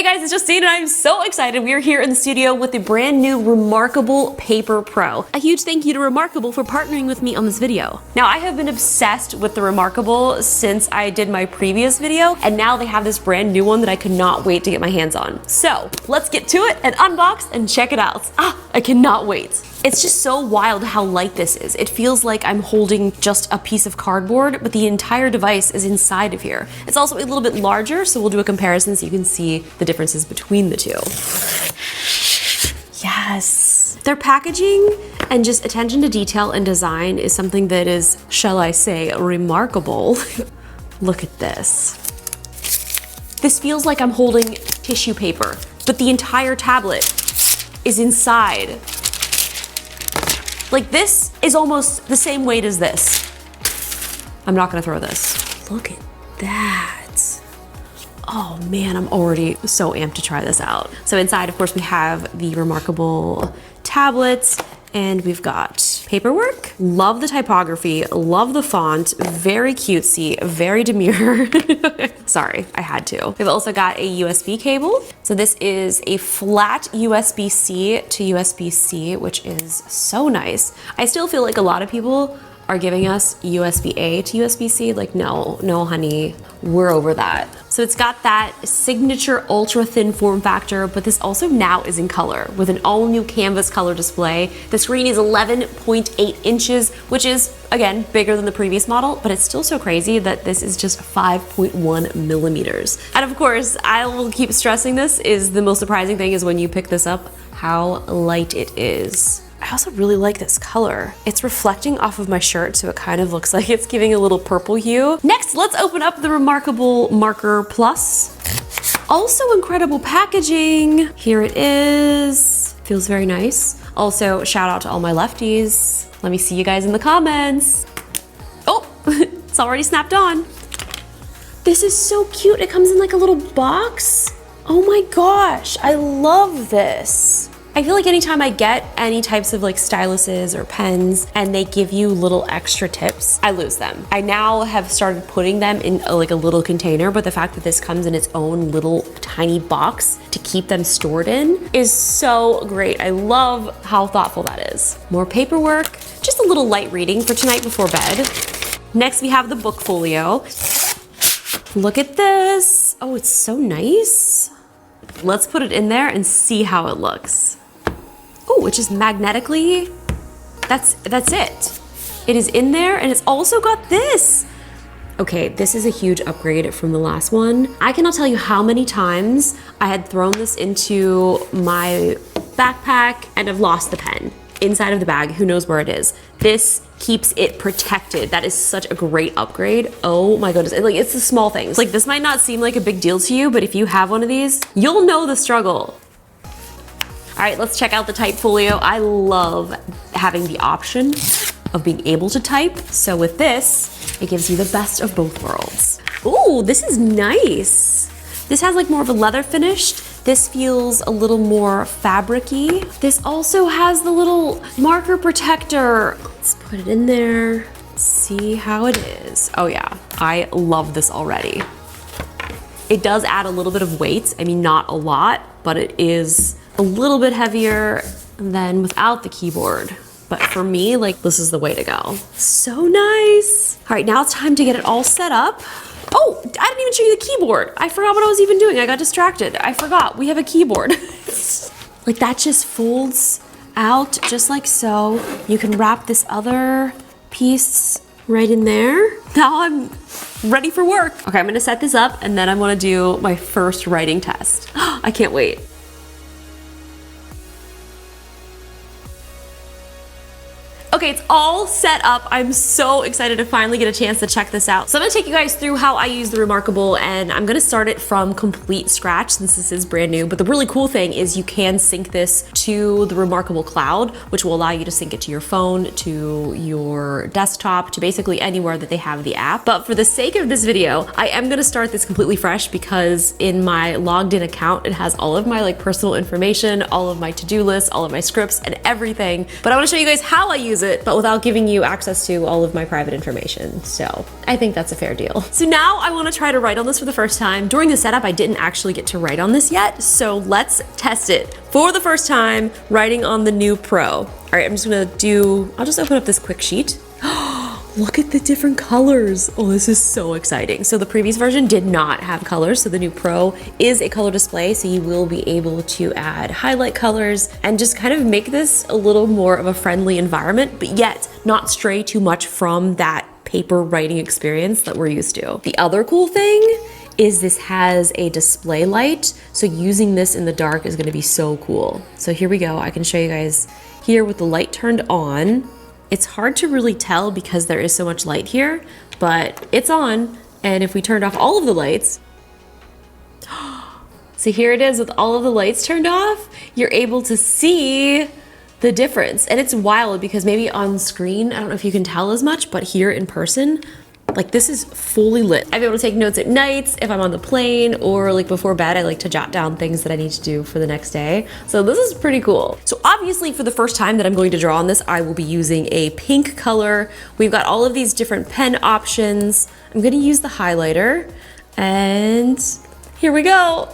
Hey guys, it's Justine and I'm so excited. We are here in the studio with the brand new reMarkable Paper Pro. A huge thank you to reMarkable for partnering with me on this video. Now I have been obsessed with the reMarkable since I did my previous video, and now they have this brand new one that I could not wait to get my hands on. So let's get to it and unbox and check it out. I cannot wait. It's just so wild how light this is. It feels like I'm holding just a piece of cardboard, but the entire device is inside of here. It's also a little bit larger, so we'll do a comparison so you can see the differences between the two. Yes. Their packaging and just attention to detail and design is something that is, shall I say, remarkable. Look at this. This feels like I'm holding tissue paper, but the entire tablet is inside. Like, this is almost the same weight as this. I'm not gonna throw this. Look at that. Oh man, I'm already so amped to try this out. So inside, of course, we have the reMarkable tablets, and we've got paperwork. Love the typography, love the font, very cutesy, very demure. Sorry, I had to. We've also got a USB cable. So this is a flat USB-C to USB-C, which is so nice. I still feel like a lot of people are giving us USB-A to USB-C. Like, no, honey, we're over that. So it's got that signature ultra thin form factor, but this also now is in color with an all new canvas color display. The screen is 11.8 inches, which is, again, bigger than the previous model, but it's still so crazy that this is just 5.1 millimeters. And of course, I will keep stressing this, is the most surprising thing is when you pick this up, how light it is. I also really like this color. It's reflecting off of my shirt, so it kind of looks like it's giving a little purple hue. Next, let's open up the reMarkable Marker Plus. Also incredible packaging. Here it is. Feels very nice. Also, shout out to all my lefties. Let me see you guys in the comments. Oh, it's already snapped on. This is so cute. It comes in like a little box. Oh my gosh, I love this. I feel like anytime I get any types of like styluses or pens and they give you little extra tips, I lose them. I now have started putting them in like a little container, but the fact that this comes in its own little tiny box to keep them stored in is so great. I love how thoughtful that is. More paperwork, just a little light reading for tonight before bed. Next, we have the book folio. Look at this. Oh, it's so nice. Let's put it in there and see how it looks. Oh, it's just magnetically, that's it. It is in there, and it's also got this. Okay, this is a huge upgrade from the last one. I cannot tell you how many times I had thrown this into my backpack and I've lost the pen inside of the bag. Who knows where it is? This keeps it protected. That is such a great upgrade. Oh my goodness. Like, it's the small things. Like, this might not seem like a big deal to you, but if you have one of these, you'll know the struggle. All right, let's check out the type folio. I love having the option of being able to type. So with this, it gives you the best of both worlds. Ooh, this is nice. This has like more of a leather finish. This feels a little more fabric-y. This also has the little marker protector. Let's put it in there, see how it is. Oh yeah, I love this already. It does add a little bit of weight. I mean, not a lot, but it is a little bit heavier than without the keyboard. But for me, like, this is the way to go. So nice. All right, now it's time to get it all set up. Oh, I didn't even show you the keyboard. I forgot what I was even doing. I got distracted. I forgot we have a keyboard. Like, that just folds out just like so. You can wrap this other piece right in there. Now I'm ready for work. Okay, I'm gonna set this up and then I wanna do my first writing test. I can't wait. Okay, it's all set up. I'm so excited to finally get a chance to check this out. So I'm gonna take you guys through how I use the reMarkable, and I'm gonna start it from complete scratch since this is brand new. But the really cool thing is you can sync this to the reMarkable cloud, which will allow you to sync it to your phone, to your desktop, to basically anywhere that they have the app. But for the sake of this video, I am gonna start this completely fresh because in my logged in account, it has all of my like personal information, all of my to-do lists, all of my scripts and everything. But I wanna show you guys how I use it it, but without giving you access to all of my private information. So I think that's a fair deal. So now I want to try to write on this for the first time. During the setup, I didn't actually get to write on this yet. So let's test it for the first time, writing on the new Pro. All right, I'll just open up this quick sheet. Look at the different colors. Oh, this is so exciting. So the previous version did not have colors. So the new Pro is a color display. So you will be able to add highlight colors and just kind of make this a little more of a friendly environment, but yet not stray too much from that paper writing experience that we're used to. The other cool thing is this has a display light. So using this in the dark is gonna be so cool. So here we go. I can show you guys here with the light turned on. It's hard to really tell because there is so much light here, but it's on. And if we turned off all of the lights, so here it is with all of the lights turned off, you're able to see the difference. And it's wild because maybe on screen, I don't know if you can tell as much, but here in person, like this is fully lit. I'm able to take notes at nights if I'm on the plane, or like before bed, I like to jot down things that I need to do for the next day. So this is pretty cool. So obviously for the first time that I'm going to draw on this, I will be using a pink color. We've got all of these different pen options. I'm gonna use the highlighter, and here we go.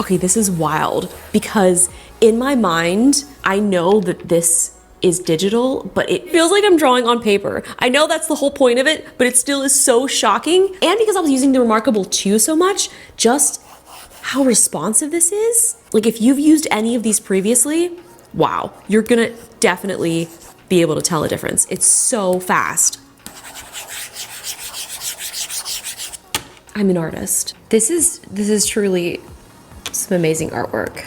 Okay, this is wild because in my mind, I know that this is digital, but it feels like I'm drawing on paper. I know that's the whole point of it, but it still is so shocking. And because I was using the reMarkable 2 so much, just how responsive this is. Like if you've used any of these previously, wow, you're gonna definitely be able to tell a difference. It's so fast. I'm an artist. This is truly some amazing artwork.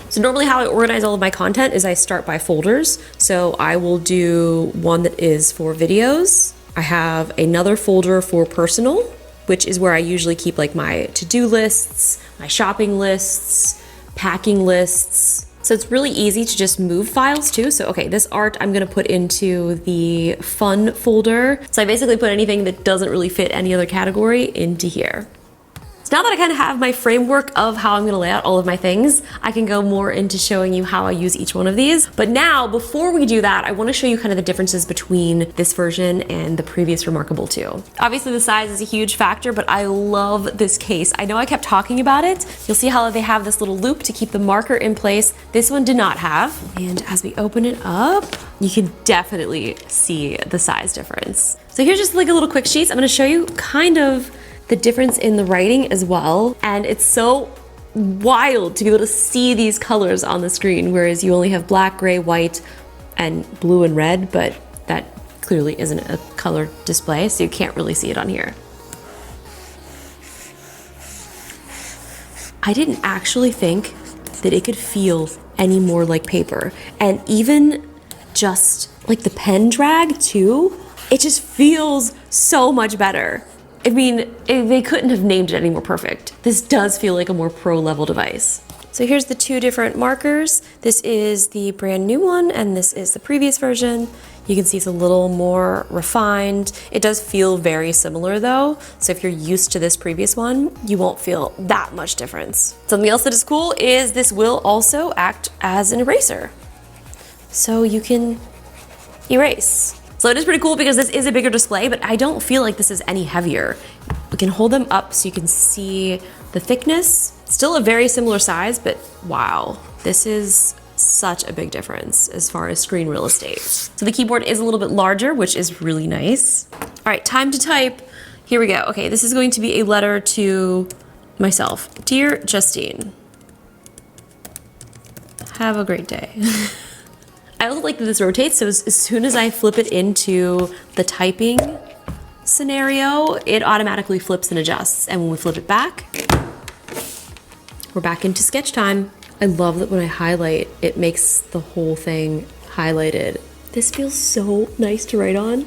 So normally how I organize all of my content is I start by folders. So I will do one that is for videos. I have another folder for personal, which is where I usually keep like my to-do lists, my shopping lists, packing lists. So it's really easy to just move files too. So okay, this art I'm gonna put into the fun folder. So I basically put anything that doesn't really fit any other category into here. So now that I kind of have my framework of how I'm gonna lay out all of my things, I can go more into showing you how I use each one of these. But now, before we do that, I wanna show you kind of the differences between this version and the previous reMarkable 2. Obviously the size is a huge factor, but I love this case. I know I kept talking about it. You'll see how they have this little loop to keep the marker in place. This one did not have. And as we open it up, you can definitely see the size difference. So here's just like a little quick sheet. I'm gonna show you kind of the difference in the writing as well. And it's so wild to be able to see these colors on the screen, whereas you only have black, gray, white, and blue and red, but that clearly isn't a color display, so you can't really see it on here. I didn't actually think that it could feel any more like paper. And even just like the pen drag too, it just feels so much better. I mean, they couldn't have named it any more perfect. This does feel like a more pro level device. So here's the two different markers. This is the brand new one, and this is the previous version. You can see it's a little more refined. It does feel very similar though. So if you're used to this previous one, you won't feel that much difference. Something else that is cool is this will also act as an eraser. So you can erase. So it is pretty cool because this is a bigger display, but I don't feel like this is any heavier. We can hold them up so you can see the thickness. Still a very similar size, but wow, this is such a big difference as far as screen real estate. So the keyboard is a little bit larger, which is really nice. All right, time to type. Here we go. Okay, this is going to be a letter to myself. Dear Justine, have a great day. I also like that this rotates, so as soon as I flip it into the typing scenario, it automatically flips and adjusts. And when we flip it back, we're back into sketch time. I love that when I highlight, it makes the whole thing highlighted. This feels so nice to write on.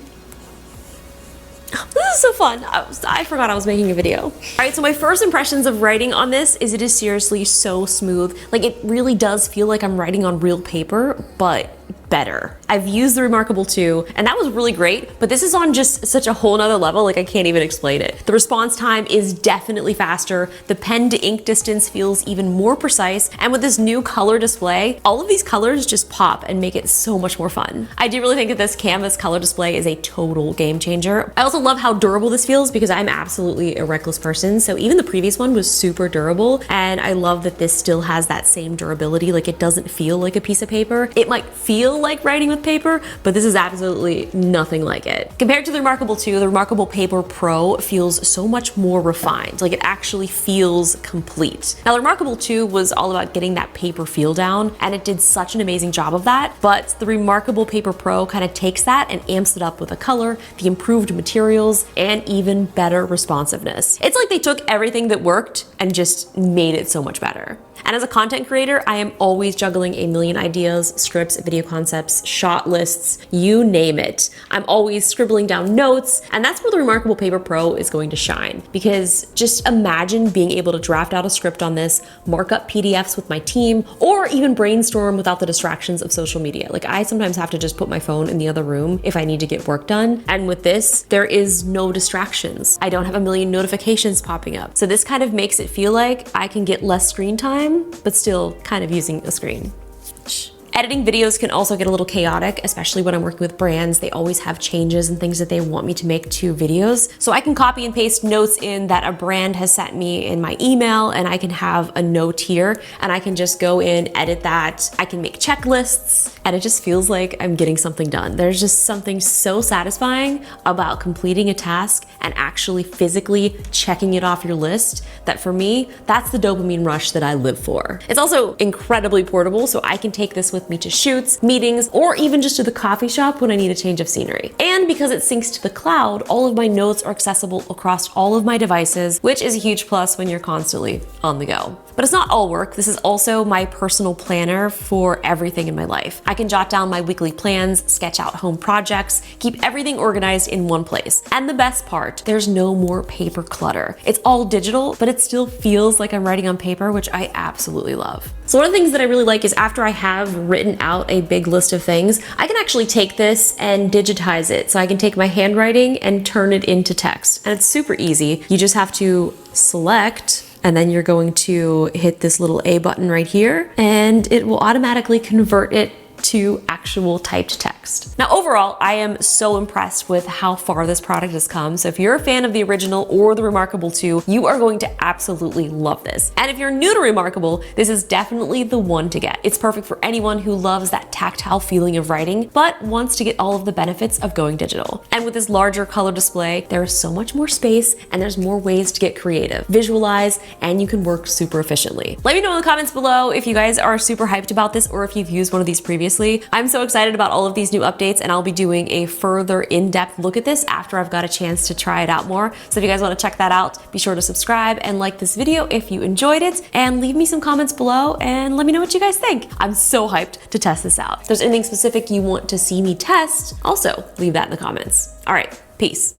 This is so fun. I forgot I was making a video. All right, so my first impressions of writing on this is it is seriously so smooth. Like it really does feel like I'm writing on real paper, but better. I've used the reMarkable 2, and that was really great, but this is on just such a whole nother level, like I can't even explain it. The response time is definitely faster. The pen to ink distance feels even more precise, and with this new color display, all of these colors just pop and make it so much more fun. I do really think that this canvas color display is a total game changer. I also love how durable this feels because I'm absolutely a reckless person, so even the previous one was super durable, and I love that this still has that same durability. Like, it doesn't feel like a piece of paper. It might feel like writing with paper, but this is absolutely nothing like it. Compared to the reMarkable 2, the reMarkable Paper Pro feels so much more refined. Like, it actually feels complete. Now, the reMarkable 2 was all about getting that paper feel down, and it did such an amazing job of that, but the reMarkable Paper Pro kind of takes that and amps it up with the color, the improved materials, and even better responsiveness. It's like they took everything that worked and just made it so much better. And as a content creator, I am always juggling a million ideas, scripts, video concepts, shot lists, you name it. I'm always scribbling down notes, and that's where the reMarkable Paper Pro is going to shine. Because just imagine being able to draft out a script on this, mark up PDFs with my team, or even brainstorm without the distractions of social media. Like, I sometimes have to just put my phone in the other room if I need to get work done. And with this, there is no distractions. I don't have a million notifications popping up. So this kind of makes it feel like I can get less screen time, but still kind of using a screen. Editing videos can also get a little chaotic, especially when I'm working with brands. They always have changes and things that they want me to make to videos. So I can copy and paste notes in that a brand has sent me in my email, and I can have a note here, and I can just go in, edit that. I can make checklists, and it just feels like I'm getting something done. There's just something so satisfying about completing a task and actually physically checking it off your list that, for me, that's the dopamine rush that I live for. It's also incredibly portable, so I can take this with me to shoots, meetings, or even just to the coffee shop when I need a change of scenery. And because it syncs to the cloud, all of my notes are accessible across all of my devices, which is a huge plus when you're constantly on the go. But it's not all work. This is also my personal planner for everything in my life. I can jot down my weekly plans, sketch out home projects, keep everything organized in one place. And the best part, there's no more paper clutter. It's all digital, but it still feels like I'm writing on paper, which I absolutely love. So one of the things that I really like is after I have written out a big list of things, I can actually take this and digitize it. So I can take my handwriting and turn it into text. And it's super easy. You just have to select, and then you're going to hit this little A button right here, and it will automatically convert it to actual typed text. Now, overall, I am so impressed with how far this product has come. So if you're a fan of the original or the reMarkable 2, you are going to absolutely love this. And if you're new to reMarkable, this is definitely the one to get. It's perfect for anyone who loves that tactile feeling of writing, but wants to get all of the benefits of going digital. And with this larger color display, there is so much more space, and there's more ways to get creative, visualize, and you can work super efficiently. Let me know in the comments below if you guys are super hyped about this or if you've used one of these previously. I'm so excited about all of these new updates, and I'll be doing a further in-depth look at this after I've got a chance to try it out more. So if you guys want to check that out, be sure to subscribe and like this video if you enjoyed it, and leave me some comments below and let me know what you guys think. I'm so hyped to test this out. If there's anything specific you want to see me test, also leave that in the comments. All right, peace.